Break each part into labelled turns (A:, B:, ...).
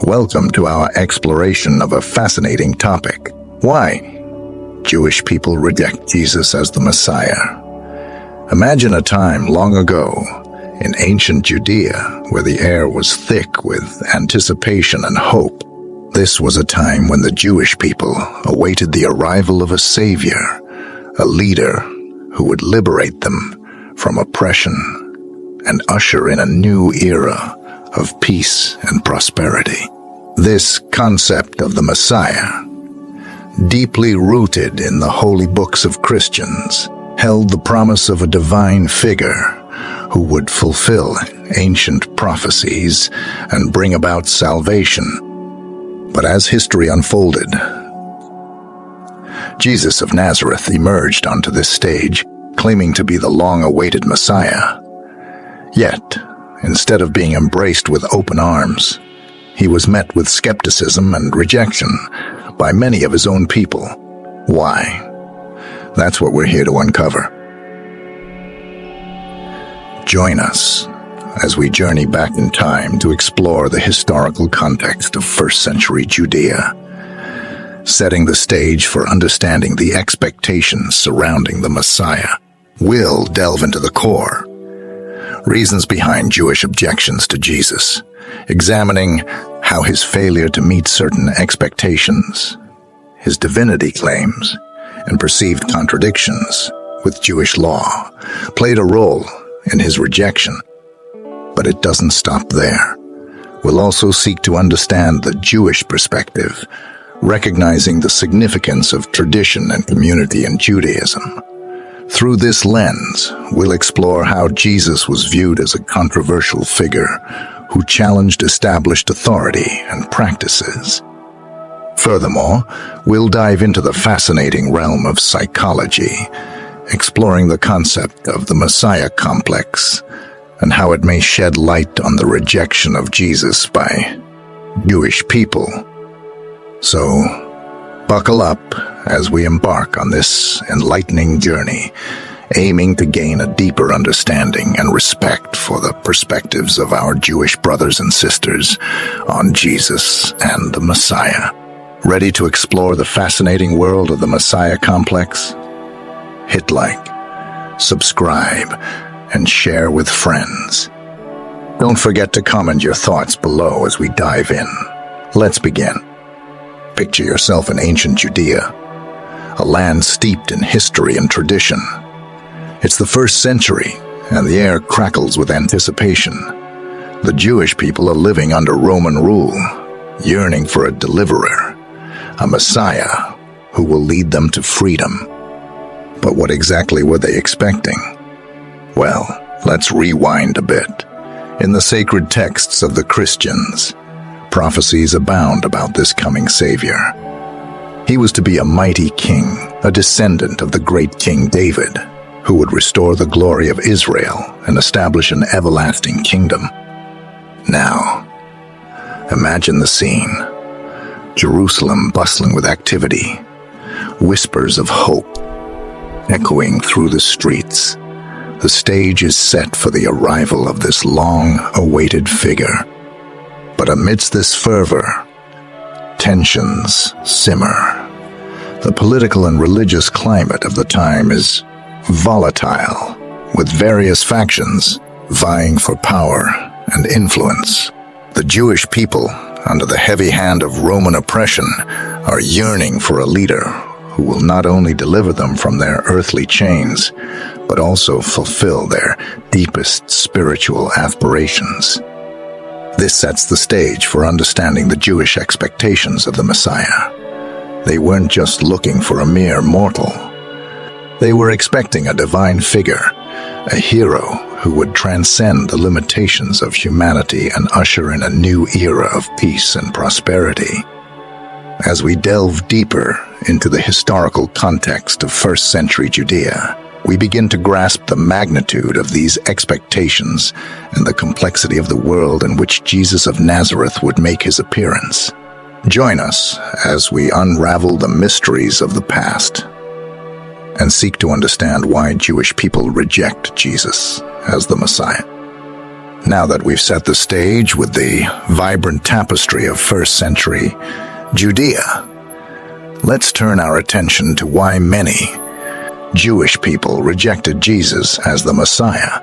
A: Welcome to our exploration of a fascinating topic. Why Jewish people reject Jesus as the Messiah. Imagine a time long ago in ancient Judea where the air was thick with anticipation and hope. This was a time when the Jewish people awaited the arrival of a savior, a leader who would liberate them from oppression and usher in a new era of peace and prosperity. This concept of the Messiah, deeply rooted in the holy books of Christians, held the promise of a divine figure who would fulfill ancient prophecies and bring about salvation. But as history unfolded, Jesus of Nazareth emerged onto this stage, claiming to be the long-awaited Messiah. Yet, instead of being embraced with open arms, he was met with skepticism and rejection by many of his own people. Why? That's what we're here to uncover. Join us as we journey back in time to explore the historical context of first-century Judea, setting the stage for understanding the expectations surrounding the Messiah. We'll delve into the core reasons behind Jewish objections to Jesus, examining how his failure to meet certain expectations, his divinity claims, and perceived contradictions with Jewish law played a role in his rejection. But it doesn't stop there. We'll also seek to understand the Jewish perspective, recognizing the significance of tradition and community in Judaism. Through this lens, we'll explore how Jesus was viewed as a controversial figure who challenged established authority and practices. Furthermore, we'll dive into the fascinating realm of psychology, exploring the concept of the Messiah complex and how it may shed light on the rejection of Jesus by Jewish people. So, buckle up as we embark on this enlightening journey, aiming to gain a deeper understanding and respect for the perspectives of our Jewish brothers and sisters on Jesus and the Messiah. Ready to explore the fascinating world of the Messiah complex? Hit like, subscribe, and share with friends. Don't forget to comment your thoughts below as we dive in. Let's begin. Picture yourself in ancient Judea, a land steeped in history and tradition. It's the first century, and the air crackles with anticipation. The Jewish people are living under Roman rule, yearning for a deliverer, a Messiah who will lead them to freedom. But what exactly were they expecting? Well, let's rewind a bit. In the sacred texts of the Christians, prophecies abound about this coming Savior. He was to be a mighty king, a descendant of the great King David, who would restore the glory of Israel and establish an everlasting kingdom. Now, imagine the scene. Jerusalem bustling with activity, whispers of hope echoing through the streets. The stage is set for the arrival of this long-awaited figure. But amidst this fervor, tensions simmer. The political and religious climate of the time is volatile, with various factions vying for power and influence. The Jewish people, under the heavy hand of Roman oppression, are yearning for a leader who will not only deliver them from their earthly chains, but also fulfill their deepest spiritual aspirations. This sets the stage for understanding the Jewish expectations of the Messiah. They weren't just looking for a mere mortal. They were expecting a divine figure, a hero who would transcend the limitations of humanity and usher in a new era of peace and prosperity. As we delve deeper into the historical context of first-century Judea, we begin to grasp the magnitude of these expectations and the complexity of the world in which Jesus of Nazareth would make his appearance. Join us as we unravel the mysteries of the past and seek to understand why Jewish people reject Jesus as the Messiah. Now that we've set the stage with the vibrant tapestry of first century Judea, let's turn our attention to why many Jewish people rejected Jesus as the Messiah.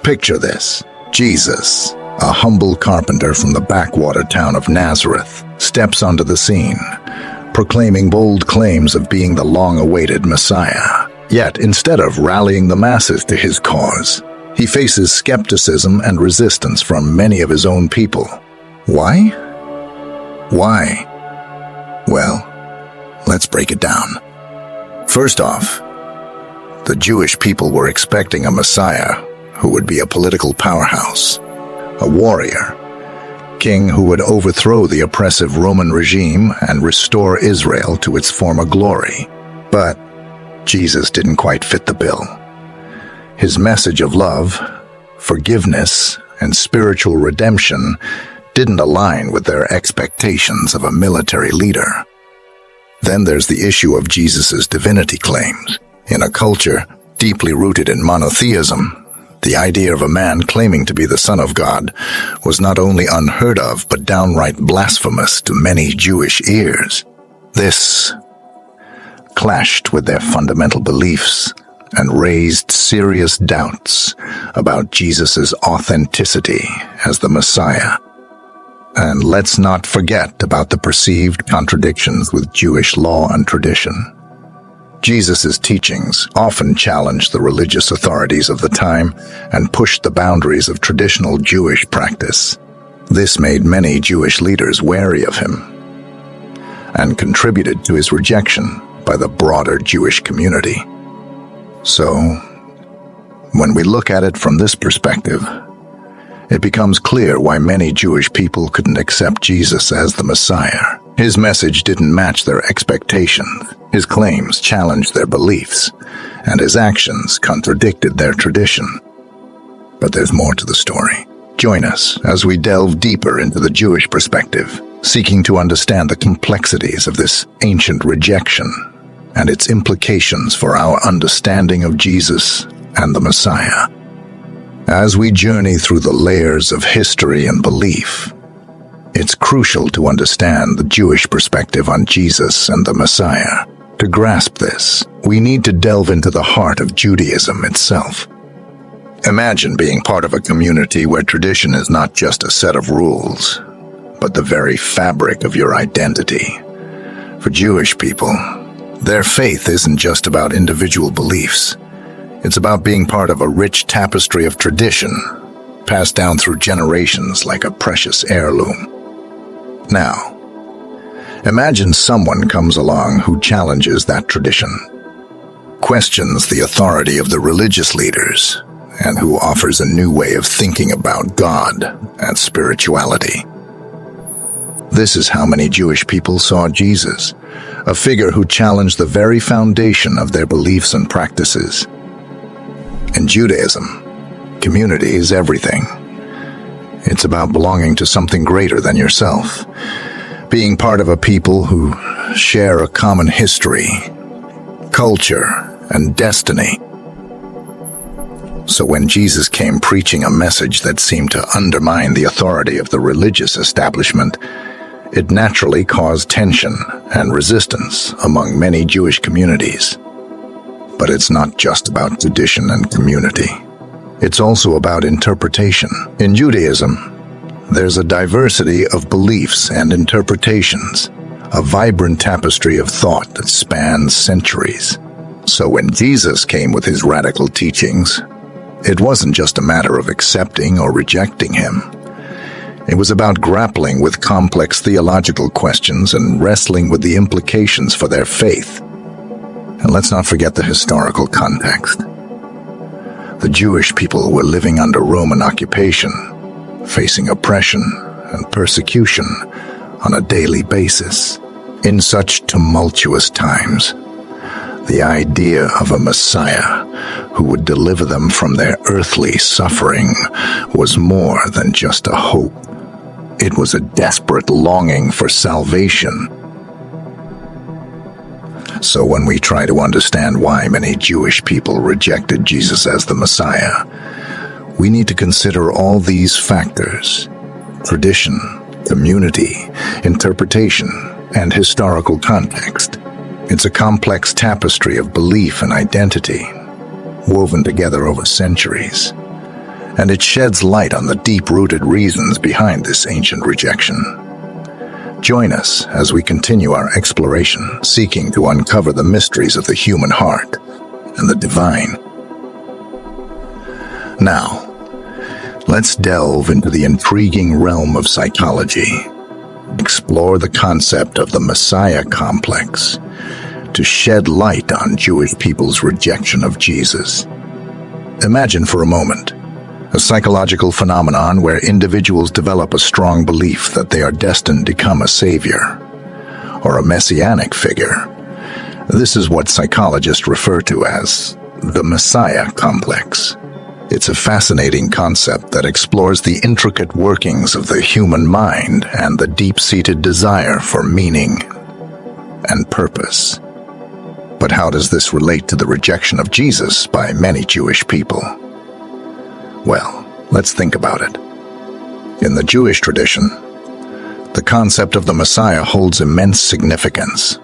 A: Picture this: Jesus, a humble carpenter from the backwater town of Nazareth, steps onto the scene, proclaiming bold claims of being the long-awaited Messiah. Yet, instead of rallying the masses to his cause, he faces skepticism and resistance from many of his own people. Why? Why? Well, let's break it down. First off, the Jewish people were expecting a Messiah who would be a political powerhouse, a warrior, king who would overthrow the oppressive Roman regime and restore Israel to its former glory. But Jesus didn't quite fit the bill. His message of love, forgiveness, and spiritual redemption didn't align with their expectations of a military leader. Then there's the issue of Jesus' divinity claims. In a culture deeply rooted in monotheism, the idea of a man claiming to be the Son of God was not only unheard of, but downright blasphemous to many Jewish ears. This clashed with their fundamental beliefs and raised serious doubts about Jesus' authenticity as the Messiah. And let's not forget about the perceived contradictions with Jewish law and tradition. Jesus' teachings often challenged the religious authorities of the time and pushed the boundaries of traditional Jewish practice. This made many Jewish leaders wary of him and contributed to his rejection by the broader Jewish community. So, when we look at it from this perspective, it becomes clear why many Jewish people couldn't accept Jesus as the Messiah. His message didn't match their expectations, his claims challenged their beliefs, and his actions contradicted their tradition. But there's more to the story. Join us as we delve deeper into the Jewish perspective, seeking to understand the complexities of this ancient rejection and its implications for our understanding of Jesus and the Messiah. As we journey through the layers of history and belief, it's crucial to understand the Jewish perspective on Jesus and the Messiah. To grasp this, we need to delve into the heart of Judaism itself. Imagine being part of a community where tradition is not just a set of rules, but the very fabric of your identity. For Jewish people, their faith isn't just about individual beliefs. It's about being part of a rich tapestry of tradition, passed down through generations like a precious heirloom. Now, imagine someone comes along who challenges that tradition, questions the authority of the religious leaders, and who offers a new way of thinking about God and spirituality. This is how many Jewish people saw Jesus, a figure who challenged the very foundation of their beliefs and practices. In Judaism, community is everything. It's about belonging to something greater than yourself, being part of a people who share a common history, culture, and destiny. So when Jesus came preaching a message that seemed to undermine the authority of the religious establishment, it naturally caused tension and resistance among many Jewish communities. But it's not just about tradition and community. It's also about interpretation. In Judaism, there's a diversity of beliefs and interpretations, a vibrant tapestry of thought that spans centuries. So when Jesus came with his radical teachings, it wasn't just a matter of accepting or rejecting him. It was about grappling with complex theological questions and wrestling with the implications for their faith. And let's not forget the historical context. The Jewish people were living under Roman occupation, facing oppression and persecution on a daily basis. In such tumultuous times, the idea of a Messiah who would deliver them from their earthly suffering was more than just a hope. It was a desperate longing for salvation. So when we try to understand why many Jewish people rejected Jesus as the Messiah, We need to consider all these factors: tradition, community, interpretation, and historical context. It's a complex tapestry of belief and identity, woven together over centuries, and it sheds light on the deep-rooted reasons behind this ancient rejection. Join us as we continue our exploration, seeking to uncover the mysteries of the human heart and the divine. Now, let's delve into the intriguing realm of psychology, explore the concept of the Messiah complex, to shed light on Jewish people's rejection of Jesus. Imagine for a moment a psychological phenomenon where individuals develop a strong belief that they are destined to become a savior or a messianic figure. This is what psychologists refer to as the Messiah complex. It's a fascinating concept that explores the intricate workings of the human mind and the deep-seated desire for meaning and purpose. But how does this relate to the rejection of Jesus by many Jewish people? Well, let's think about it. In the Jewish tradition, the concept of the Messiah holds immense significance.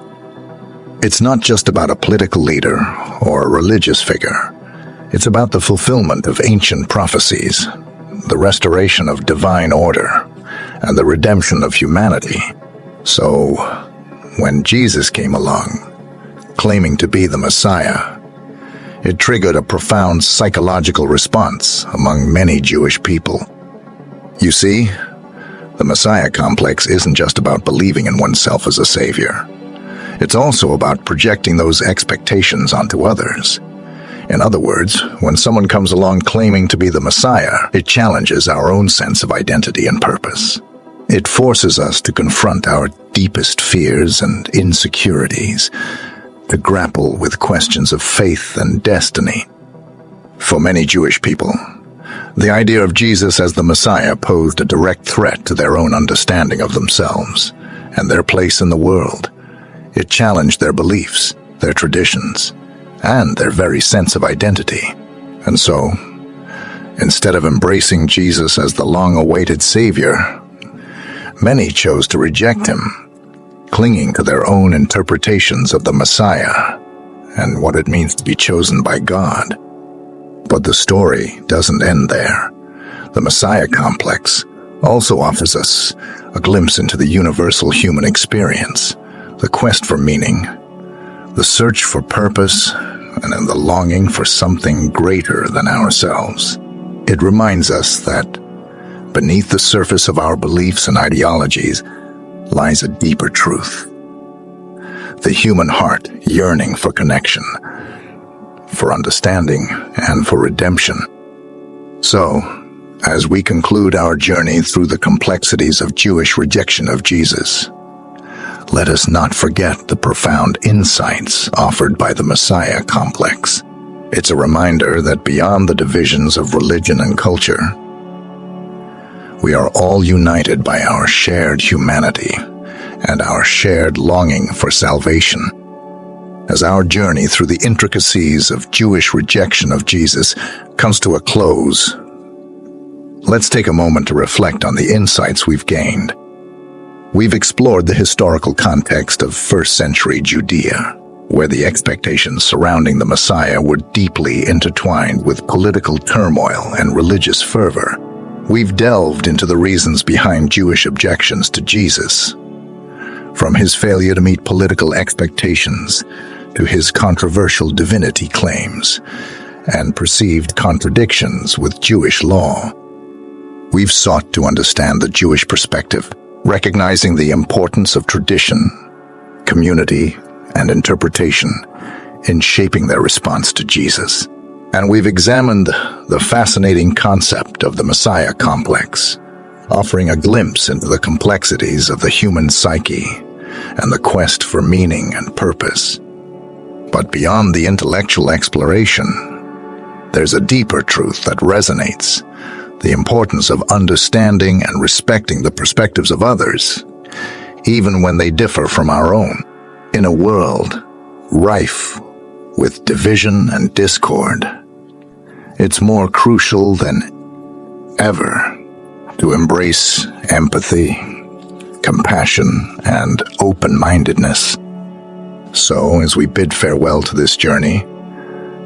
A: It's not just about a political leader or a religious figure. It's about the fulfillment of ancient prophecies, the restoration of divine order, and the redemption of humanity. So, when Jesus came along, claiming to be the Messiah, it triggered a profound psychological response among many Jewish people. You see, the Messiah complex isn't just about believing in oneself as a savior. It's also about projecting those expectations onto others. In other words, when someone comes along claiming to be the Messiah, it challenges our own sense of identity and purpose. It forces us to confront our deepest fears and insecurities, to grapple with questions of faith and destiny. For many Jewish people, the idea of Jesus as the Messiah posed a direct threat to their own understanding of themselves and their place in the world. It challenged their beliefs, their traditions, and their very sense of identity. And so, instead of embracing Jesus as the long-awaited Savior, many chose to reject him, clinging to their own interpretations of the Messiah and what it means to be chosen by God. But the story doesn't end there. The Messiah complex also offers us a glimpse into the universal human experience, the quest for meaning, the search for purpose, and the longing for something greater than ourselves. It reminds us that beneath the surface of our beliefs and ideologies lies a deeper truth. The human heart yearning for connection, for understanding, and for redemption. So, as we conclude our journey through the complexities of Jewish rejection of Jesus, let us not forget the profound insights offered by the Messiah complex. It's a reminder that beyond the divisions of religion and culture, we are all united by our shared humanity and our shared longing for salvation. As our journey through the intricacies of Jewish rejection of Jesus comes to a close, let's take a moment to reflect on the insights we've gained. We've explored the historical context of first-century Judea, where the expectations surrounding the Messiah were deeply intertwined with political turmoil and religious fervor. We've delved into the reasons behind Jewish objections to Jesus, from his failure to meet political expectations to his controversial divinity claims and perceived contradictions with Jewish law. We've sought to understand the Jewish perspective, recognizing the importance of tradition, community, and interpretation in shaping their response to Jesus. And we've examined the fascinating concept of the Messiah complex, offering a glimpse into the complexities of the human psyche and the quest for meaning and purpose. But beyond the intellectual exploration, there's a deeper truth that resonates: the importance of understanding and respecting the perspectives of others, even when they differ from our own. In a world rife with division and discord, it's more crucial than ever to embrace empathy, compassion, and open-mindedness. So, as we bid farewell to this journey,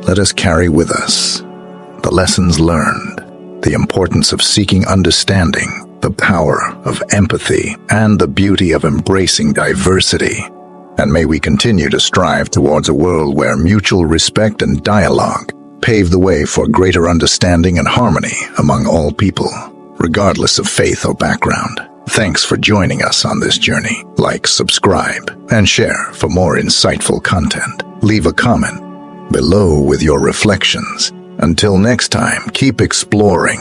A: let us carry with us the lessons learned, the importance of seeking understanding, the power of empathy, and the beauty of embracing diversity. And may we continue to strive towards a world where mutual respect and dialogue pave the way for greater understanding and harmony among all people, regardless of faith or background. Thanks for joining us on this journey. Like, subscribe, and share for more insightful content. Leave a comment below with your reflections. Until next time, keep exploring